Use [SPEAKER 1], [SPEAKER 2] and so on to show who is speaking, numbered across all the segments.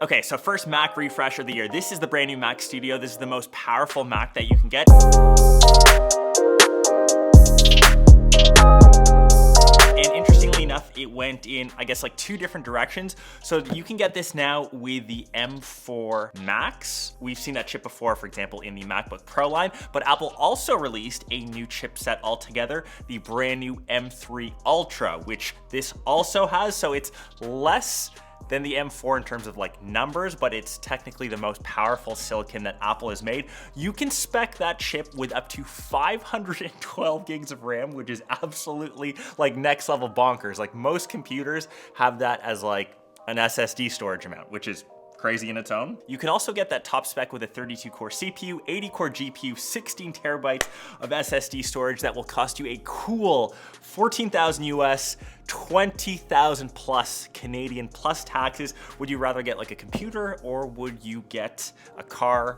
[SPEAKER 1] Okay, so first Mac refresh of the year. This is the brand new Mac Studio. This is the most powerful Mac that you can get. And interestingly enough, it went in, I guess, like 2 different directions. So you can get this now with the M4 Max. We've seen that chip before, for example, in the MacBook Pro line, but Apple also released a new chipset altogether, the brand new M3 Ultra, which this also has. So it's less than the M4 in terms of like numbers, but it's technically the most powerful silicon that Apple has made. You can spec that chip with up to 512 gigs of RAM, which is absolutely like next level bonkers. Like most computers have that as like an SSD storage amount, which is crazy in its own. You can also get that top spec with a 32-core CPU, 80-core GPU, 16 terabytes of SSD storage that will cost you a cool 14,000 US, 20,000 plus Canadian plus taxes. Would you rather get like a computer or would you get a car?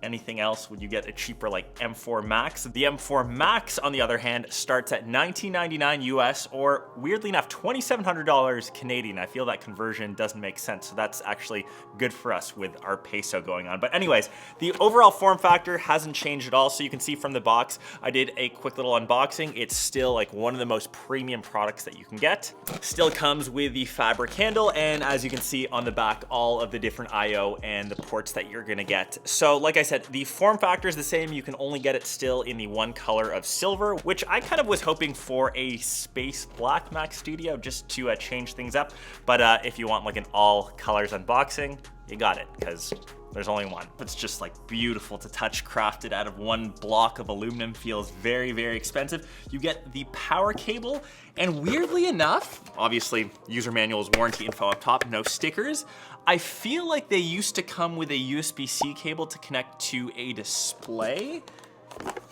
[SPEAKER 1] Anything else? Would you get a cheaper like M4 Max? The M4 Max, on the other hand, starts at $1999 US, or weirdly enough, $2,700 Canadian. I feel that conversion doesn't make sense, so that's actually good for us with our peso going on. But anyways, the overall form factor hasn't changed at all. So you can see from the box, I did a quick little unboxing. It's still like one of the most premium products that you can get. Still comes with the fabric handle, and as you can see on the back, all of the different IO and the ports that you're gonna get. So like I said, the form factor is the same. You can only get it still in the one color of silver, which I kind of was hoping for a space black Mac Studio just to change things up. But if you want like an all colors unboxing, you got it, because there's only one. It's just like beautiful to touch, crafted out of one block of aluminum, feels very, very expensive. You get the power cable, and weirdly enough, obviously user manuals, warranty info up top, no stickers. I feel like they used to come with a USB-C cable to connect to a display.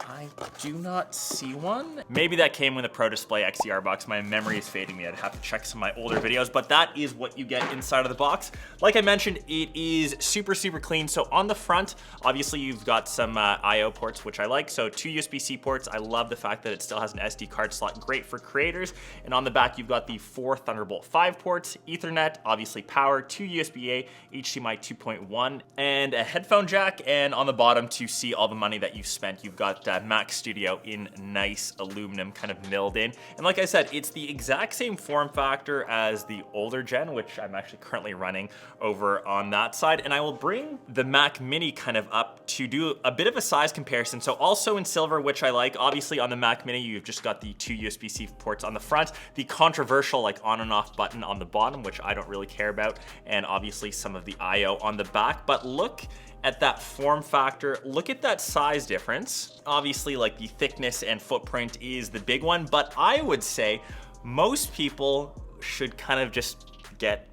[SPEAKER 1] I do not see one. Maybe that came with the Pro Display XDR box. My memory is fading me. I'd have to check some of my older videos, but that is what you get inside of the box. Like I mentioned, it is super, super clean. So on the front, obviously you've got some IO ports, which I like. So 2 USB-C ports. I love the fact that it still has an SD card slot, great for creators. And on the back, you've got the 4 Thunderbolt 5 ports, Ethernet, obviously power, 2 USB-A, HDMI 2.1, and a headphone jack. And on the bottom, to see all the money that you've spent, you've got Mac Studio in nice aluminum kind of milled in. And like I said, it's the exact same form factor as the older gen, which I'm actually currently running over on that side. And I will bring the Mac Mini kind of up to do a bit of a size comparison. So also in silver, which I like. Obviously on the Mac Mini, you've just got the 2 USB-C ports on the front, the controversial like on and off button on the bottom, which I don't really care about, and obviously some of the IO on the back. But look at that form factor, look at that size difference. Obviously, like the thickness and footprint is the big one, but I would say most people should kind of just get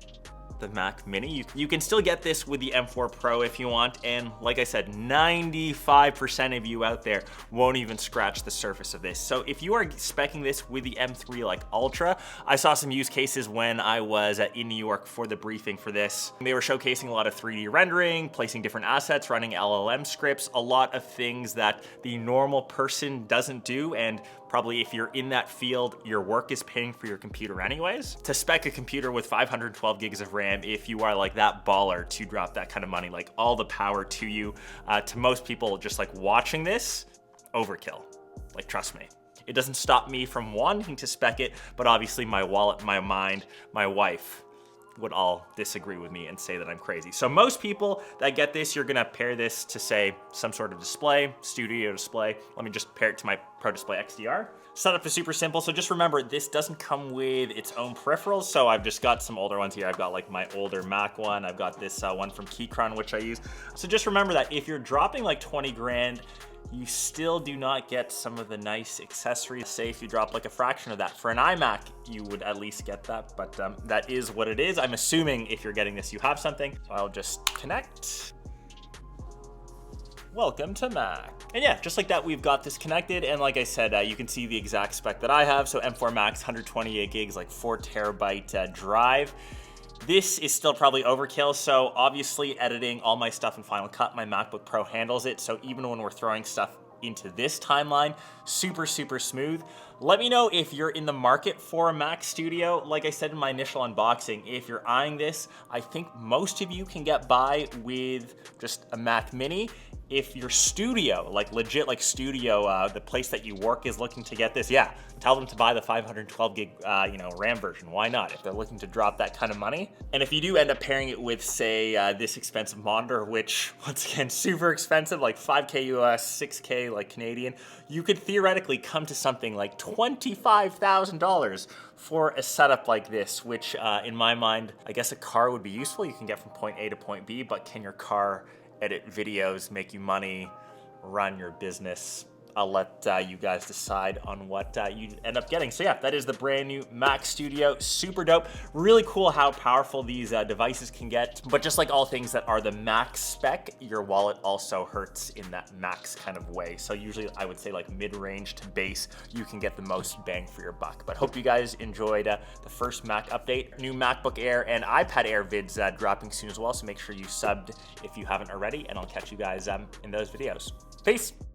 [SPEAKER 1] the Mac Mini. You can still get this with the M4 Pro if you want, and like I said, 95% of you out there won't even scratch the surface of this. So if you are speccing this with the M3 like Ultra, I saw some use cases when I was in New York for the briefing for this. They were showcasing a lot of 3D rendering, placing different assets, running LLM scripts, a lot of things that the normal person doesn't do, and probably if you're in that field, your work is paying for your computer anyways. To spec a computer with 512 gigs of RAM, if you are like that baller to drop that kind of money, like all the power to you. To most people just like watching this, overkill. Like trust me. It doesn't stop me from wanting to spec it, but obviously my wallet, my mind, my wife would all disagree with me and say that I'm crazy. So most people that get this, you're gonna pair this to say some sort of display, studio display. Let me just pair it to my Pro Display XDR. Setup is super simple, so just remember this doesn't come with its own peripherals. So I've just got some older ones here. I've got like my older Mac one. I've got this one from Keychron, which I use. So just remember that if you're dropping like 20 grand, you still do not get some of the nice accessories. Say if you drop like a fraction of that. For an iMac, you would at least get that, but that is what it is. I'm assuming if you're getting this, you have something. So I'll just connect. Welcome to Mac. And yeah, just like that, we've got this connected. And like I said, you can see the exact spec that I have. So M4 Max, 128 gigs, like 4 terabyte drive. This is still probably overkill, so obviously editing all my stuff in Final Cut, my MacBook Pro handles it, so even when we're throwing stuff into this timeline. Super, super smooth. Let me know if you're in the market for a Mac Studio. Like I said in my initial unboxing, if you're eyeing this, I think most of you can get by with just a Mac Mini. If your studio, like legit like studio, the place that you work is looking to get this, yeah, tell them to buy the 512 gig RAM version. Why not, if they're looking to drop that kind of money? And if you do end up pairing it with, say, this expensive monitor, which once again, super expensive, like 5K US, 6K like Canadian, you could theoretically come to something like $25,000 for a setup like this, which in my mind, I guess a car would be useful. You can get from point A to point B, but can your car edit videos, make you money, run your business? I'll let you guys decide on what you end up getting. So yeah, that is the brand new Mac Studio. Super dope. Really cool how powerful these devices can get. But just like all things that are the Max spec, your wallet also hurts in that Max kind of way. So usually I would say like mid-range to base, you can get the most bang for your buck. But hope you guys enjoyed the first Mac update. New MacBook Air and iPad Air vids dropping soon as well. So make sure you subbed if you haven't already, and I'll catch you guys in those videos. Peace.